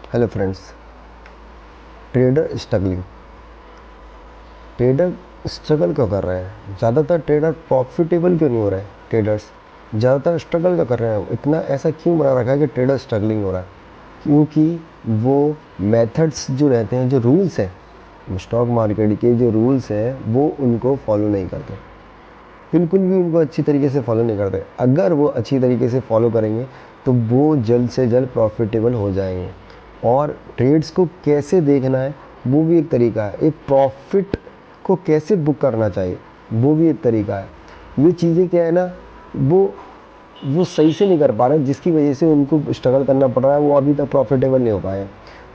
Hello friends. Trader struggling. Trader struggle क्यों कर रहे हैं? ज़्यादातर ट्रेडर प्रॉफिटेबल क्यों नहीं हो रहे हैं? ट्रेडर्स ज़्यादातर स्ट्रगल क्यों कर रहे हैं? इतना ऐसा क्यों बना रखा है कि ट्रेडर स्ट्रगलिंग हो रहा है? क्योंकि वो मेथड्स जो रहते हैं, जो रूल्स हैं स्टॉक मार्केट के, जो रूल्स हैं वो उनको फॉलो नहीं करते, बिल्कुल भी उनको अच्छी तरीके से फॉलो नहीं करते। अगर वो अच्छी तरीके से फॉलो करेंगे तो वो जल्द से जल्द प्रॉफिटेबल हो जाएंगे। और ट्रेड्स को कैसे देखना है वो भी एक तरीका है, एक प्रॉफिट को कैसे बुक करना चाहिए वो भी एक तरीका है। ये चीज़ें क्या है ना, वो सही से नहीं कर पा रहे, जिसकी वजह से उनको स्ट्रगल करना पड़ रहा है, वो अभी तक प्रॉफिटेबल नहीं हो पाए।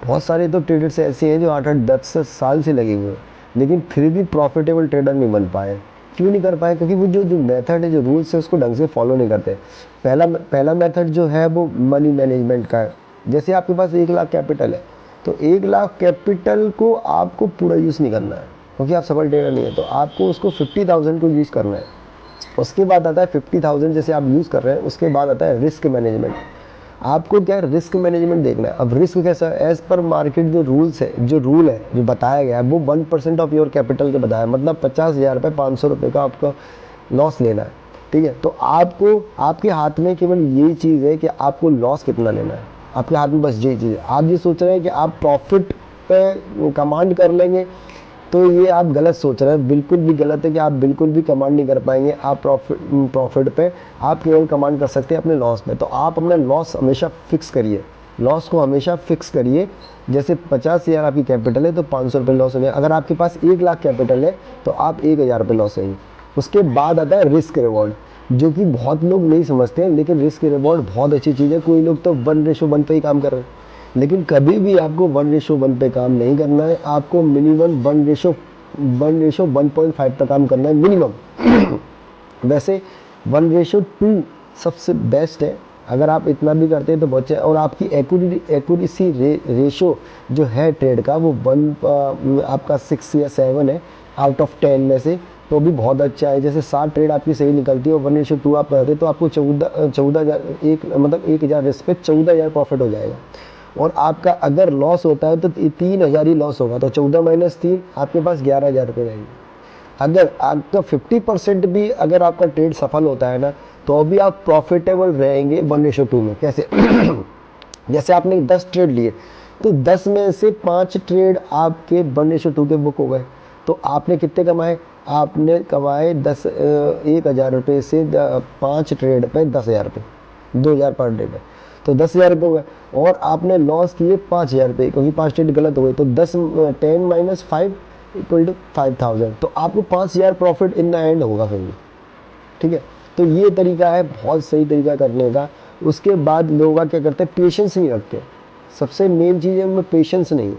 बहुत सारे तो ट्रेडर्स ऐसे हैं जो 8-10 साल से लगे हुए हैं लेकिन फिर भी प्रॉफिटेबल ट्रेडर नहीं बन पाए। क्यों नहीं कर पाए? क्योंकि वो जो जो मेथड है, जो रूल्स है, उसको ढंग से फॉलो नहीं करते। पहला मेथड जो है वो मनी मैनेजमेंट का है। जैसे आपके पास 1 लाख कैपिटल है तो 1 लाख कैपिटल को आपको पूरा यूज़ नहीं करना है, क्योंकि आप सफल ट्रेडर नहीं है। तो आपको उसको 50,000 को यूज़ करना है। उसके बाद आता है 50,000 जैसे आप यूज़ कर रहे हैं, उसके बाद आता है रिस्क मैनेजमेंट। आपको क्या है, रिस्क मैनेजमेंट देखना है। अब रिस्क कैसा है? एज पर मार्केट जो रूल्स है, जो रूल है, जो बताया गया है वो 1% ऑफ योर कैपिटल के बताया, मतलब 50,000 रुपये, 500 रुपये का आपका लॉस लेना है। ठीक है, तो आपको, आपके हाथ में केवल यही चीज़ है कि आपको लॉस कितना लेना है। आपके हाथ में बस यही चीज़ है। आप ये सोच रहे हैं कि आप प्रॉफिट पे कमांड कर लेंगे, तो ये आप गलत सोच रहे हैं। बिल्कुल भी गलत है कि आप बिल्कुल भी कमांड नहीं कर पाएंगे। आप प्रॉफिट पे आप केवल कमांड कर सकते हैं अपने लॉस पे। तो आप अपना लॉस हमेशा फिक्स करिए, लॉस को हमेशा फिक्स करिए। जैसे 50,000 आपकी कैपिटल है तो 500 रुपये लॉस हो गया। अगर आपके पास 1 लाख कैपिटल है तो आप 1,000 रुपये लॉस होंगे। उसके बाद आता है रिस्क रिवॉर्ड, जो कि बहुत लोग नहीं समझते हैं, लेकिन रिस्क रिवॉर्ड बहुत अच्छी चीज़ है। कोई लोग तो 1:1 पे ही काम कर रहे हैं, लेकिन कभी भी आपको 1:1 पे काम नहीं करना है। आपको मिनिमम 1:1.5 पे काम करना है, मिनिमम। वैसे 1:2 सबसे बेस्ट है। अगर आप इतना भी करते हैं तो बहुत अच्छा है। और आपकी एक्यूरेसी रेशो जो है ट्रेड का, वो आपका 6 या 7 है आउट ऑफ 10 में से, तो भी बहुत अच्छा है। जैसे 7 ट्रेड आपकी सही निकलती है और 1:2 आप करते तो आपको 14,000, मतलब 1,000 रिस्क पे 14,000 प्रॉफिट हो जाएगा। और आपका अगर लॉस होता है तो 3,000 ही लॉस होगा, तो 14 - 3 आपके पास 11,000 रुपये रहेंगे। अगर आपका 50% भी अगर आपका ट्रेड सफल होता है ना, तो अभी आप प्रॉफिटेबल रहेंगे 1:2 में। कैसे? जैसे आपने 10 ट्रेड लिए तो 10 में से 5 ट्रेड आपके 1:2 के बुक हो गए, तो आपने कितने कमाए? आपने कमाए 1,000 रुपये से 5 ट्रेड पे 10,000 रुपये, 2,000 पर ट्रेड है, तो 10,000 रुपये हो गए। और आपने लॉस किए 5,000 रुपये, क्योंकि 5 ट्रेड गलत हो गए, तो 10 - 5 = 5,000, तो आपको 5,000 प्रॉफिट इन द एंड होगा फिर भी। ठीक है, तो ये तरीका है, बहुत सही तरीका करने का। उसके बाद लोग क्या करते हैं, पेशेंस नहीं रखते। सबसे मेन चीज़ है उनमें पेशेंस नहीं है।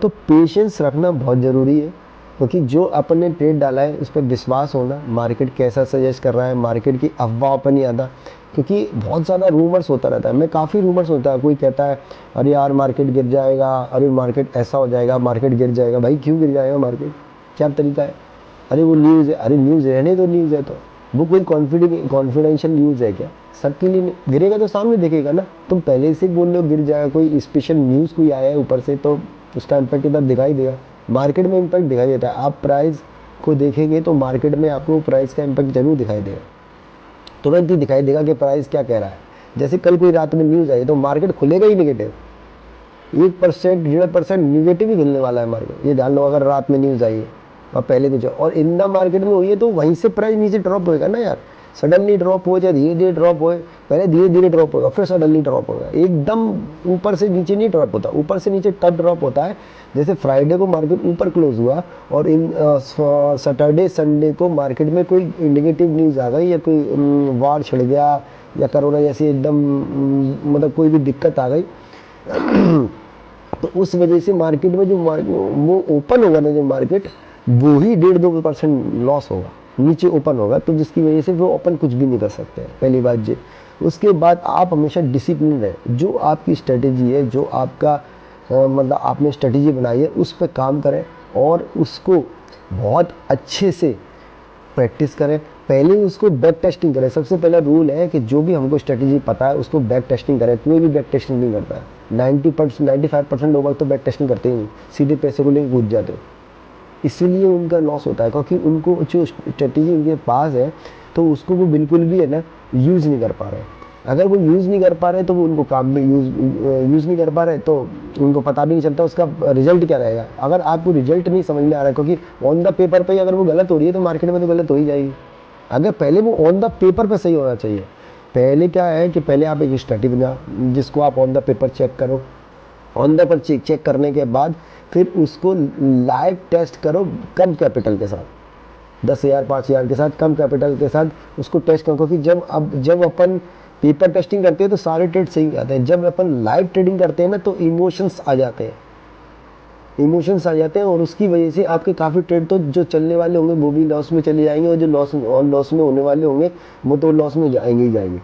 तो पेशेंस रखना बहुत ज़रूरी है, क्योंकि जो अपन ने ट्रेड डाला है उस पर विश्वास होना, मार्केट कैसा सजेस्ट कर रहा है, मार्केट की अफवाह पर नहीं आता। क्योंकि बहुत ज़्यादा रूमर्स होता रहता है, मैं काफ़ी रूमर्स होता है। कोई कहता है अरे यार मार्केट गिर जाएगा, अरे मार्केट ऐसा हो जाएगा, मार्केट गिर जाएगा। भाई क्यों गिर जाएगा मार्केट? क्या तरीका है? अरे वो न्यूज़ है, अरे न्यूज़ रहने तो, न्यूज़ है तो वो कोई कॉन्फिडेंशियल न्यूज़ है क्या? सबके लिए गिरेगा तो सामने देखेगा ना। तुम पहले से बोल रहे हो गिर जाएगा, कोई स्पेशल न्यूज़ कोई आया है ऊपर से, तो उसका इम्पैक्ट इधर दिखाई देगा। मार्केट में इम्पैक्ट दिखाई देता है। आप प्राइस को देखेंगे तो मार्केट में आपको प्राइस का इम्पैक्ट जरूर दिखाई देगा, तुरंत ही दिखाई देगा कि प्राइस क्या कह रहा है। जैसे कल कोई रात में न्यूज़ आई तो मार्केट खुलेगा ही निगेटिव, 1%, 1.5% निगेटिव ही खुलने वाला है मार्केट। ये ध्यान लो, अगर रात में न्यूज़ आई है और पहले तो और इन द मार्केट में हुई है तो वहीं से प्राइस नीचे ड्रॉप होएगा ना यार। सडनली ड्रॉप हो, चाहे धीरे धीरे ड्रॉप हो, पहले धीरे धीरे ड्रॉप होगा फिर सडनली ड्रॉप होगा। एकदम ऊपर से नीचे नहीं ड्रॉप होता, ऊपर से नीचे तब ड्रॉप होता है जैसे फ्राइडे को मार्केट ऊपर क्लोज हुआ और इन सैटरडे संडे को मार्केट में कोई नेगेटिव न्यूज़ आ गई, या कोई वार छिड़ गया, या कोरोना जैसी एकदम मतलब कोई भी दिक्कत आ गई। तो उस वजह से मार्केट में जो वो ओपन होगा ना, जो मार्केट, वो ही 1.5-2% लॉस होगा, नीचे ओपन होगा। तो जिसकी वजह से वो ओपन कुछ भी नहीं कर सकते हैं, पहली बात ये। उसके बाद आप हमेशा डिसिप्लिन रहे। जो आपकी स्ट्रेटेजी है, जो आपका मतलब आपने स्ट्रेटेजी बनाई है, उस पर काम करें और उसको बहुत अच्छे से प्रैक्टिस करें। पहले उसको बैक टेस्टिंग करें। सबसे पहला रूल है कि जो भी हमको स्ट्रेटेजी पता है उसको बैक टेस्टिंग करें। कोई भी बैक टेस्टिंग नहीं करता है। 95% लोग तो बैक टेस्टिंग करते ही नहीं, सीधे पैसे को लेकर कूद जाते हैं। इसीलिए उनका लॉस होता है, क्योंकि उनको जो स्ट्रेटेजी उनके पास है तो उसको वो बिल्कुल भी है ना यूज़ नहीं कर पा रहे। अगर वो यूज़ नहीं कर पा रहे तो वो उनको काम में यूज़ नहीं कर पा रहे तो उनको पता भी नहीं चलता उसका रिजल्ट क्या रहेगा। अगर आपको रिजल्ट नहीं समझ में आ रहा है, क्योंकि ऑन द पेपर पे अगर वो गलत हो रही है तो मार्केट में तो गलत हो ही जाएगी। अगर पहले वो ऑन द पेपर पे सही होना चाहिए। पहले क्या है कि पहले आप एक स्ट्रेटेजी बना जिसको आप ऑन द पेपर चेक करो। ऑन द पेपर चेक करने के बाद फिर उसको लाइव टेस्ट करो कम कैपिटल के साथ, 10,000 5,000 के साथ, कम कैपिटल के साथ उसको टेस्ट करो। क्योंकि जब अपन पेपर टेस्टिंग करते हैं तो सारे ट्रेड सही आते हैं। जब अपन लाइव ट्रेडिंग करते हैं ना तो इमोशंस आ जाते हैं और उसकी वजह से आपके काफ़ी ट्रेड तो जो चलने वाले होंगे वो भी लॉस में चले जाएंगे, और जो लॉस में होने वाले होंगे वो तो लॉस में जाएंगे ही जाएंगे,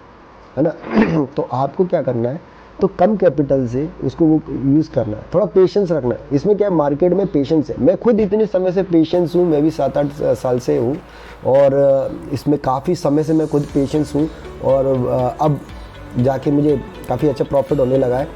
है ना। तो आपको क्या करना है, तो कम कैपिटल से उसको वो यूज़ करना है, थोड़ा पेशेंस रखना है। इसमें क्या है, मार्केट में पेशेंस है। मैं खुद इतने समय से पेशेंस हूँ, मैं भी 7-8 साल से हूँ और इसमें काफ़ी समय से मैं खुद पेशेंस हूँ और अब जाके मुझे काफ़ी अच्छा प्रॉफिट होने लगा है।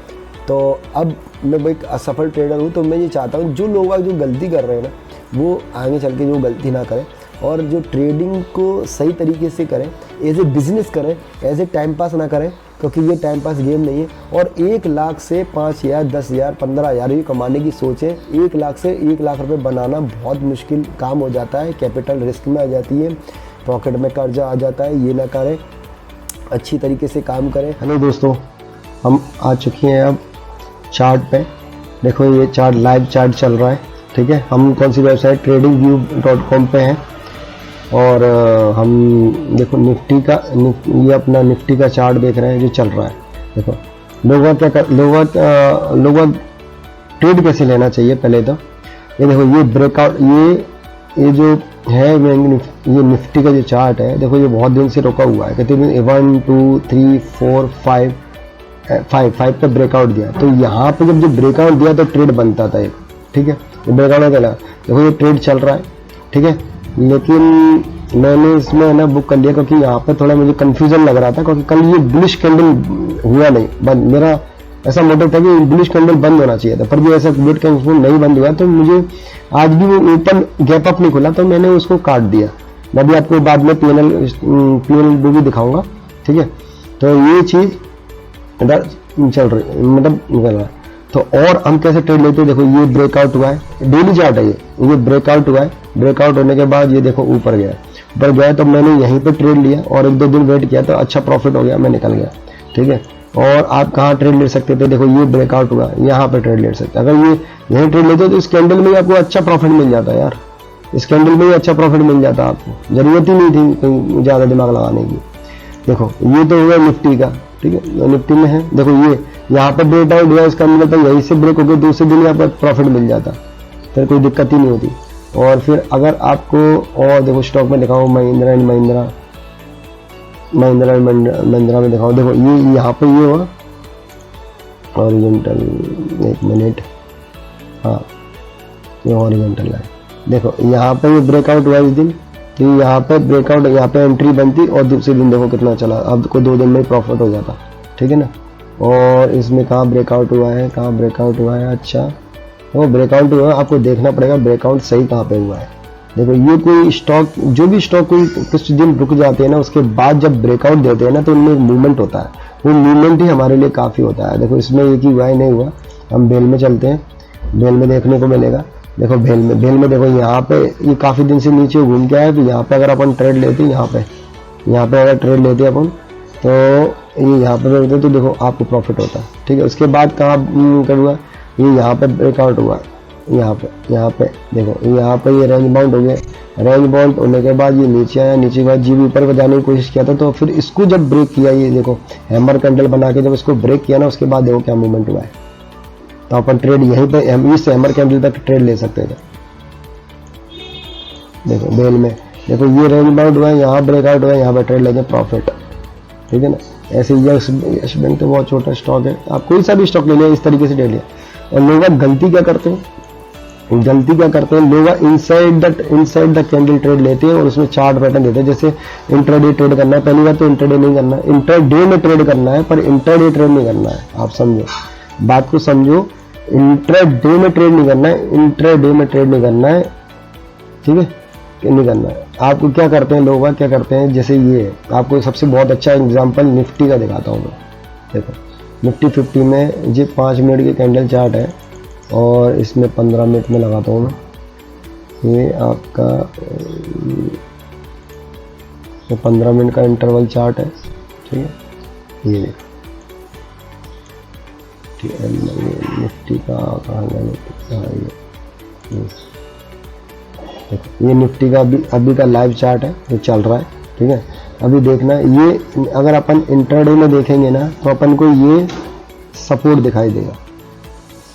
तो अब मैं एक असफल ट्रेडर हूँ। तो मैं ये चाहता हूँ जो लोग जो गलती कर रहे हैं ना वो आगे चल के जो गलती ना करें और जो ट्रेडिंग को सही तरीके से करें, एज ए बिजनेस करें, एज ए टाइम पास ना करें, क्योंकि ये टाइम पास गेम नहीं है। और 1 लाख से 5,000 10,000 15,000 ये कमाने की सोचें। 1 लाख से 1 लाख रुपए बनाना बहुत मुश्किल काम हो जाता है, कैपिटल रिस्क में आ जाती है, पॉकेट में कर्जा आ जाता है। ये ना करें, अच्छी तरीके से काम करें। हेलो दोस्तों, हम आ चुके हैं अब चार्ट पे। देखो ये चार्ट लाइव चार्ट चल रहा है, ठीक है। हम कौन सी वेबसाइट tradingview.com पे हैं और हम देखो निफ्टी का ये अपना निफ्टी का चार्ट देख रहे हैं जो चल रहा है। देखो लोग ट्रेड कैसे लेना चाहिए पहले तो ये देखो, ये ब्रेकआउट ये जो है ये निफ्टी का जो चार्ट है, देखो ये बहुत दिन से रुका हुआ है। कहते हैं 1 2 3 4 5 पे ब्रेकआउट दिया। तो यहाँ पे जब जो ब्रेकआउट दिया तो ट्रेड बनता था एक, ठीक है। ब्रेकआउट देना, देखो ये ट्रेड चल रहा है, ठीक है। लेकिन मैंने इसमें ना बुक कर लिया क्योंकि यहाँ पे थोड़ा मुझे कंफ्यूजन लग रहा था, क्योंकि कल ये बुलिश कैंडल हुआ नहीं बंद। मेरा ऐसा मोटिव था कि बुलिश कैंडल बंद होना चाहिए था, पर भी ऐसा बुलिश कैंडल नहीं बंद हुआ। तो मुझे आज भी वो ओपन गैप अप नहीं खुला तो मैंने उसको काट दिया। मैं भी आपको बाद में पीएनएल भी दिखाऊंगा, ठीक है। तो ये चीज चल रही मतलब निकल रहा है। तो और हम कैसे ट्रेड लेते हैं, देखो ये ब्रेकआउट हुआ है, डेली चार्ट है ये ब्रेकआउट हुआ है। ब्रेकआउट होने के बाद ये देखो ऊपर गया तो मैंने यहीं पे ट्रेड लिया और 1-2 दिन वेट किया तो अच्छा प्रॉफिट हो गया, मैं निकल गया, ठीक है। और आप कहाँ ट्रेड ले सकते थे, देखो ये ब्रेकआउट हुआ, यहाँ पे ट्रेड ले सकते। अगर ये यहीं ट्रेड लेते तो इस कैंडल में आपको अच्छा प्रॉफिट मिल जाता यार, इस कैंडल में ही अच्छा प्रॉफिट मिल जाता आपको, जरूरत ही नहीं थी कहीं ज़्यादा दिमाग लगाने की। देखो ये तो हुआ निफ्टी का, ठीक है, निफ्टी में है। देखो ये यहाँ पर ब्रेकआउट हुआ, इसका मतलब यहीं से ब्रेक हो गया, दूसरे दिन आपका प्रॉफिट मिल जाता, फिर कोई दिक्कत ही नहीं होती। और फिर अगर आपको और देखो स्टॉक में दिखाओ, महिंद्रा एंड महिंद्रा में दिखाओ, देखो ये यहाँ पे ये हुआ हॉरिजॉन्टल, एक मिनट, हाँ ये हॉरिजॉन्टल है। देखो यहाँ पे ये ब्रेकआउट हुआ इस दिन, तो यहाँ पे ब्रेकआउट, यहाँ पे एंट्री बनती और दूसरे दिन देखो कितना चला, अब को 2 दिन में प्रॉफिट हो जाता, ठीक है ना। और इसमें कहाँ ब्रेकआउट हुआ है, अच्छा वो ब्रेकआउट हुआ, आपको देखना पड़ेगा ब्रेकआउट सही कहाँ पे हुआ है। देखो ये कोई स्टॉक, जो भी स्टॉक कोई कुछ दिन रुक जाते हैं ना, उसके बाद जब ब्रेकआउट देते हैं ना तो उनमें एक मूवमेंट होता है, वो मूवमेंट ही हमारे लिए काफ़ी होता है। देखो इसमें एक ही हुआ है, नहीं हुआ। हम बेल में चलते हैं, बेल में देखने को मिलेगा। देखो बेल में देखो यहाँ पे ये काफ़ी दिन से नीचे घूम के आया, तो यहाँ पे अगर अपन ट्रेड लेते हैं, यहाँ पे अगर ट्रेड लेते हैं अपन तो ये यहाँ पे लेते तो देखो आपको प्रॉफिट होता है, ठीक है। उसके बाद कहाँ हुआ, ये यहाँ पे ब्रेकआउट हुआ, यहाँ पे देखो यहाँ पे ये रेंज बाउंड हो गया। रेंज बाउंड होने के बाद ये नीचे आया, नीचे के बाद जी भी ऊपर को जाने की कोशिश किया था, तो फिर इसको जब ब्रेक किया, ये देखो हैमर कैंडल बना के जब इसको ब्रेक किया ना, उसके बाद देखो क्या मूवमेंट हुआ है। तो अपन ट्रेड यहीं पे इस हैमर कैंडल तक ट्रेड ले सकते थे। देखो बेल में देखो ये रेंज बाउंड हुआ है, यहाँ ब्रेकआउट हुआ है, यहाँ पे ट्रेड लेते प्रॉफिट, ठीक है ना। ऐसे यस बैंक तो बहुत छोटा स्टॉक है, आप कोई सा भी स्टॉक ले लिया इस तरीके से ले लिया। और लोग गलती क्या करते हैं, गलती क्या करते हैं लोग, इनसाइड द कैंडल ट्रेड लेते हैं और उसमें चार्ट पैटर्न देते हैं। जैसे इंट्राडे ट्रेड करना है, पहली बात तो इंट्राडे नहीं करना है, इंट्राडे में ट्रेड करना है, पर इंट्राडे ट्रेड नहीं करना है। आप समझो, बात को समझो, इंट्राडे में ट्रेड नहीं करना है, इंट्राडे में ट्रेड नहीं करना है, ठीक है, नहीं करना है। आपको क्या करते हैं लोग, क्या करते हैं, जैसे ये आपको सबसे बहुत अच्छा एग्जांपल निफ्टी का दिखाता हूँ मैं। देखो निफ्टी 50 में ये 5 मिनट की कैंडल चार्ट है और इसमें 15 मिनट में लगाता हूँ मैं। ये आपका 15 मिनट का इंटरवल चार्ट है, ठीक है। ये ठीक है, निफ्टी का कहाँ गया, ये निफ्टी का अभी का लाइव चार्ट है जो चल रहा है, ठीक है। अभी देखना ये, अगर अपन इंट्राडे में देखेंगे ना तो अपन को ये सपोर्ट दिखाई देगा,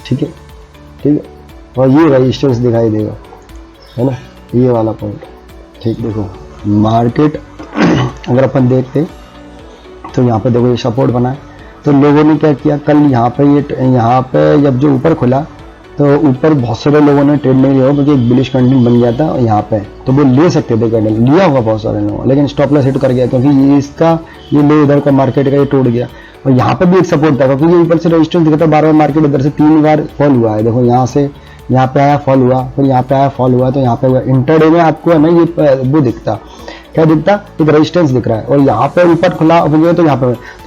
ठीक है, ठीक है, और ये रेजिस्टेंस दिखाई देगा, है ना, ये वाला पॉइंट, ठीक। देखो मार्केट अगर अपन देखते तो यहाँ पे देखो ये सपोर्ट बना है, तो लोगों ने क्या किया कल यहाँ पे जब जो ऊपर खुला तो ऊपर बहुत सारे लोगों ने ट्रेड नहीं लिया क्योंकि एक बुलिश कैंडल बन गया था यहाँ पे, तो वो ले सकते थे कैंडल, लिया होगा बहुत सारे लोगों, लेकिन स्टॉप लॉस हिट कर गया क्योंकि ये इसका ये लो इधर का मार्केट का ये टूट गया। और यहाँ पे भी एक सपोर्ट था क्योंकि ये ऊपर से रेजिस्टेंस दिखा था, बार बार मार्केट इधर से 3 बार फॉल हुआ है। देखो यहाँ से यहाँ पे आया फॉल हुआ, फिर यहाँ पे आया फॉल हुआ, तो यहाँ पे हुआ। इंटरडे में आपको है ना ये वो दिखता, क्या दिखता, एक रेजिस्टेंस दिख रहा है और यहाँ पे ऊपर खुला तो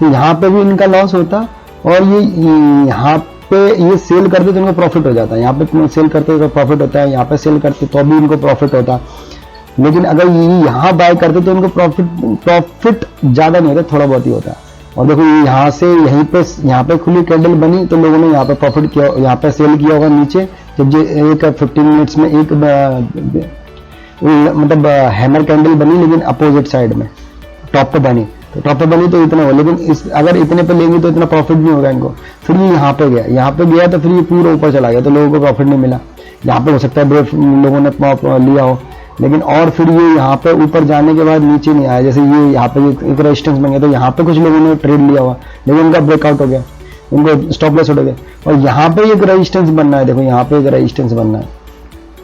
यहाँ पे भी इनका लॉस होता और ये यहाँ पे ये सेल करते तो इनको प्रॉफिट हो जाता है, यहाँ पे सेल करते तो प्रॉफिट होता है, यहाँ पे सेल करते तो भी इनको प्रॉफिट होता। लेकिन अगर ये यहाँ बाय करते तो इनको प्रॉफिट ज्यादा नहीं होता, थोड़ा बहुत ही होता है। और देखो ये यहाँ से यहाँ पे खुली कैंडल बनी तो लोगों ने यहाँ पे प्रॉफिट किया, यहाँ पे सेल किया होगा नीचे, जब ये एक 15 मिनट्स में एक मतलब हैमर कैंडल बनी, लेकिन अपोजिट साइड में टॉप पे बनी, तो टॉप पे बनी तो इतना हो, लेकिन अगर इतने पे लेंगे तो इतना प्रॉफिट नहीं होगा इनको। फिर ये यहाँ पे गया तो फिर ये पूरा ऊपर चला गया तो लोगों को प्रॉफिट नहीं मिला। यहाँ पे हो सकता है लोगों ने लिया हो, लेकिन और फिर ये यहाँ पे ऊपर जाने के बाद नीचे नहीं आया। जैसे ये यहाँ पे एक रेजिस्टेंस बन गया तो यहाँ पे कुछ लोगों ने ट्रेड लिया हुआ, लेकिन उनका ब्रेकआउट हो गया, उनको स्टॉप लॉस हो गया। और यहाँ पे एक रेजिस्टेंस बनना है, देखो यहाँ पे एक रेजिस्टेंस बनना है,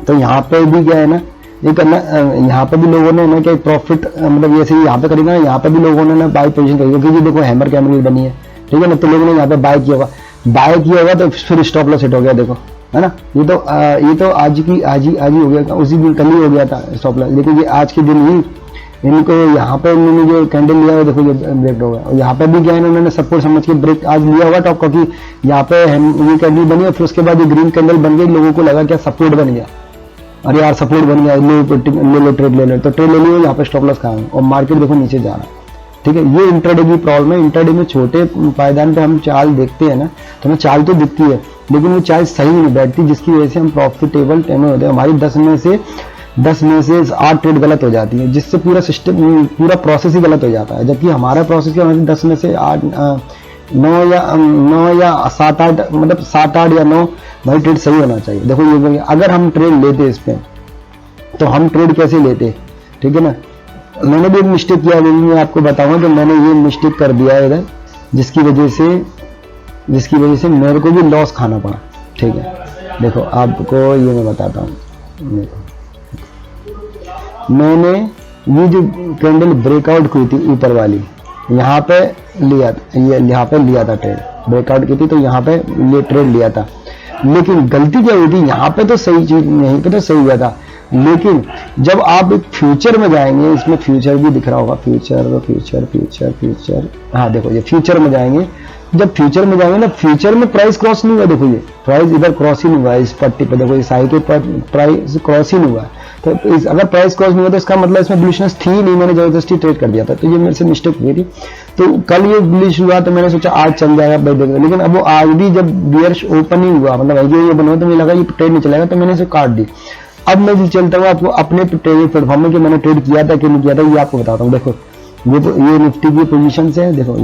तो यहाँ पे भी क्या है ना, ये करना, यहाँ पे भी लोगों ने ना क्या प्रॉफिट मतलब जैसे यहाँ पे करेगा ना, यहाँ पे भी लोगों ने ना बाय पोजीशन करी, क्योंकि ये देखो हैमर कैंडल बनी है, ठीक है ना, तो लोगों ने यहाँ पे बाय किया होगा तो फिर स्टॉप लॉस हिट हो गया, देखो है ना। ये तो आज ही हो गया, उसी दिन कल ही हो गया था स्टॉप लॉस, लेकिन ये आज के दिन ही इनको यहाँ पे उन्होंने जो कैंडल लिया हुआ, देखो ये ब्रेक हो गया। और यहाँ पे भी क्या है, उन्होंने सपोर्ट समझ के ब्रेक आज लिया होगा टॉप, क्योंकि यहाँ पे ये कैंडल बनी और फिर उसके बाद ये ग्रीन कैंडल बन गई, लोगों को लगा क्या सपोर्ट बन गया, अरे यार सपोर्ट बन गया, लो ट्रेड ले लो, तो ट्रेड ले लियो, यहाँ पे स्टॉप लॉस खाएंगे और मार्केट देखो नीचे जा रहा है, ठीक है। ये इंट्राडे की प्रॉब्लम है। इंट्राडे में छोटे पायदान पे हम चाल देखते हैं ना, तो हमें चाल तो दिखती है, लेकिन वो चाल सही नहीं बैठती, जिसकी वजह से हम प्रॉफिटेबल टेनर होते हैं। हमारी 10 में से 8 ट्रेड गलत हो जाती है, जिससे पूरा सिस्टम पूरा प्रोसेस ही गलत हो जाता है। जबकि हमारा प्रोसेस क्या, 10 में से 8 9 या 7-8 मतलब 7-8 या 9 भाई ट्रेड सही होना चाहिए। देखो ये अगर हम ट्रेड लेते इस पे तो हम ट्रेड कैसे लेते, ठीक है ना। मैंने भी एक मिस्टेक किया, मैं आपको बताऊंगा कि मैंने ये मिस्टेक कर दिया है इधर, जिसकी वजह से मेरे को भी लॉस खाना पड़ा, ठीक है। देखो आपको ये मैं बताता हूँ, मैंने ये जो कैंडल ब्रेकआउट हुई थी ऊपर वाली, यहाँ पे लिया था ट्रेड, ब्रेकआउट की थी तो यहाँ पे ये ट्रेड लिया था। लेकिन गलती क्या हुई थी, यहाँ पे तो सही चीज, यहीं पे तो सही हुआ था, लेकिन जब आप फ्यूचर में जाएंगे, इसमें फ्यूचर भी दिख रहा होगा, फ्यूचर, हाँ देखो ये फ्यूचर में जाएंगे, जब फ्यूचर में जाएंगे ना, फ्यूचर में प्राइस क्रॉस नहीं हुआ, देखो ये प्राइस इधर क्रॉस ही नहीं हुआ, इस पट्टी पे देखो, इस हाई के पर प्राइस क्रॉस ही नहीं हुआ। तो अगर प्राइस क्रॉस नहीं हुआ तो इसका मतलब इसमें बुलिशनेस थी नहीं, मैंने जबरदस्ती ट्रेड कर दिया था, तो ये मेरे से मिस्टेक हुई थी। तो कल ये बुलिश हुआ तो मैंने सोचा आज चल जाएगा भाई देखो, लेकिन अब वो आज भी जब बियर्स ओपन ही हुआ, मतलब ये बना तो मुझे लगा ये ट्रेड नहीं चलेगा, तो मैंने इसे काट दी। अब मैं जो चलता हूँ आपको अपने ट्रेडिंग प्लेटफॉर्म में कि मैंने ट्रेड किया था कि नहीं किया था, ये आपको बताता हूँ। देखो ये निफ्टी की पोजीशन से है, देखो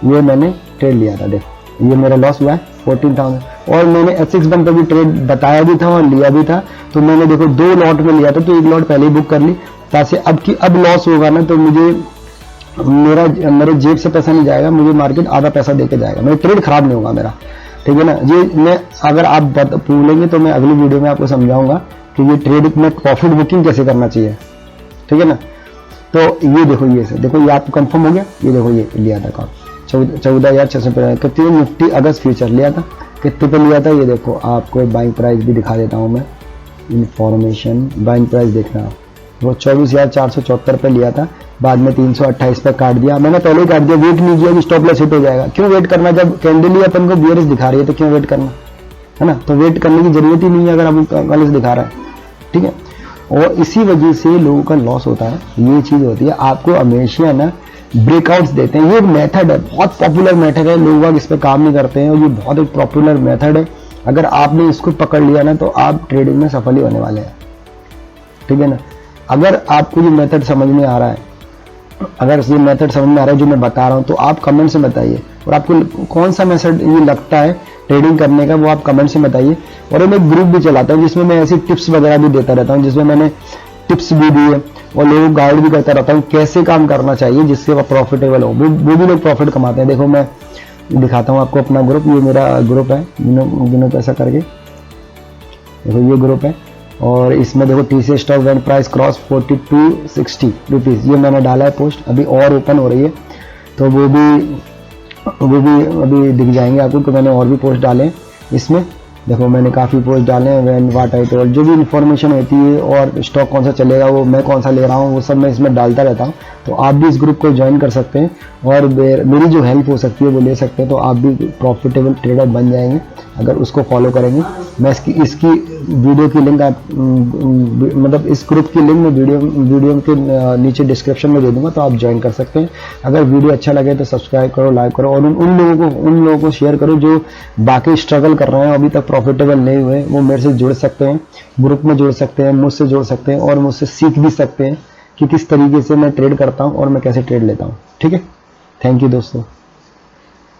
ये मैंने ट्रेड लिया था, देखो ये मेरा लॉस हुआ है 14,000, और मैंने S6 पे भी ट्रेड बताया भी था और लिया भी था। तो मैंने देखो 2 लॉट में लिया था, तो 1 लॉट पहले ही बुक कर ली, ताकि अब लॉस होगा ना तो मेरे जेब से पैसा नहीं जाएगा, मुझे मार्केट आधा पैसा देके जाएगा, मेरा ट्रेड खराब नहीं होगा मेरा। ठीक है ना। ये मैं अगर आप भूलेंगे तो मैं अगली वीडियो में आपको समझाऊंगा कि ये ट्रेड में प्रॉफिट बुकिंग कैसे करना चाहिए, ठीक है ना। तो ये देखो, ये से देखो, ये आपको कंफर्म हो गया। ये देखो, ये लिया था कॉल 14,650 कितने, निफ्टी अगस्त फ्यूचर लिया था, कितने पे लिया था, ये देखो आपको बाइंग प्राइस भी दिखा देता हूँ मैं, इंफॉर्मेशन बाइंग प्राइस देखना, वो 24,474 पे लिया था, बाद में 328 पे काट दिया। मैंने पहले ही काट दिया, वेट नहीं किया कि स्टॉप लॉस हिट हो जाएगा। क्यों वेट करना, जब कैंडल ही अपन को बियरिश दिखा रही है तो क्यों वेट करना, है ना। तो वेट करने की जरूरत ही नहीं है अगर अपन कल दिखा रहा है, ठीक है। और इसी वजह से लोगों का लॉस होता है, ये चीज होती है। आपको हमेशा ना ब्रेकआउट्स देते हैं, ये एक मेथड है, बहुत पॉपुलर मेथड है, लोग इस पर काम नहीं करते हैं और ये बहुत एक पॉपुलर मेथड है। अगर आपने इसको पकड़ लिया ना तो आप ट्रेडिंग में सफल ही होने वाले हैं, ठीक है ना। अगर आपको ये मेथड समझ में आ रहा है, अगर ये मेथड समझ में आ रहा है जो मैं बता रहा हूँ, तो आप कमेंट से बताइए, और आपको कौन सा मेथड ये लगता है ट्रेडिंग करने का, वो आप कमेंट से बताइए। और मैं एक ग्रुप भी चलाता हूँ जिसमें मैं ऐसी टिप्स वगैरह भी देता रहता हूँ, जिसमें मैंने टिप्स भी दी है और लोगों को गाइड भी करता रहता हूँ कैसे काम करना चाहिए जिससे वो प्रॉफिटेबल हो, वो भी लोग प्रॉफिट कमाते हैं। देखो मैं दिखाता हूँ आपको अपना ग्रुप, ये मेरा ग्रुप है गिनो पैसा करके, देखो ये ग्रुप है। और इसमें देखो TCS stock went price cross 4260 rupees, ये मैंने डाला है पोस्ट, अभी और ओपन हो रही है, तो वो भी अभी दिख जाएंगे आपको कि मैंने और भी पोस्ट डाले हैं इसमें। देखो मैंने काफ़ी पोस्ट डाले हैं, व्हेन व्हाट आई टोल्ड, जो भी इन्फॉर्मेशन होती है और स्टॉक कौन सा चलेगा, वो मैं कौन सा ले रहा हूँ, वो सब मैं इसमें डालता रहता हूँ। तो आप भी इस ग्रुप को ज्वाइन कर सकते हैं और मेरी जो हेल्प हो सकती है वो ले सकते हैं, तो आप भी प्रॉफिटेबल ट्रेडर बन जाएंगे अगर उसको फॉलो करेंगे। मैं इसकी वीडियो की लिंक मतलब इस ग्रुप की लिंक मैं वीडियो के नीचे डिस्क्रिप्शन में दे दूंगा, तो आप ज्वाइन कर सकते हैं। अगर वीडियो अच्छा लगे तो सब्सक्राइब करो, लाइक करो, और उन लोगों को शेयर करो जो बाकी स्ट्रगल कर रहे हैं, अभी तक प्रॉफिटेबल नहीं हुए, वो मेरे से जुड़ सकते हैं, ग्रुप में जुड़ सकते हैं, मुझसे जुड़ सकते हैं और मुझसे सीख भी सकते हैं कि किस तरीके से मैं ट्रेड करता हूं और मैं कैसे ट्रेड लेता हूं, ठीक है। थैंक यू दोस्तों।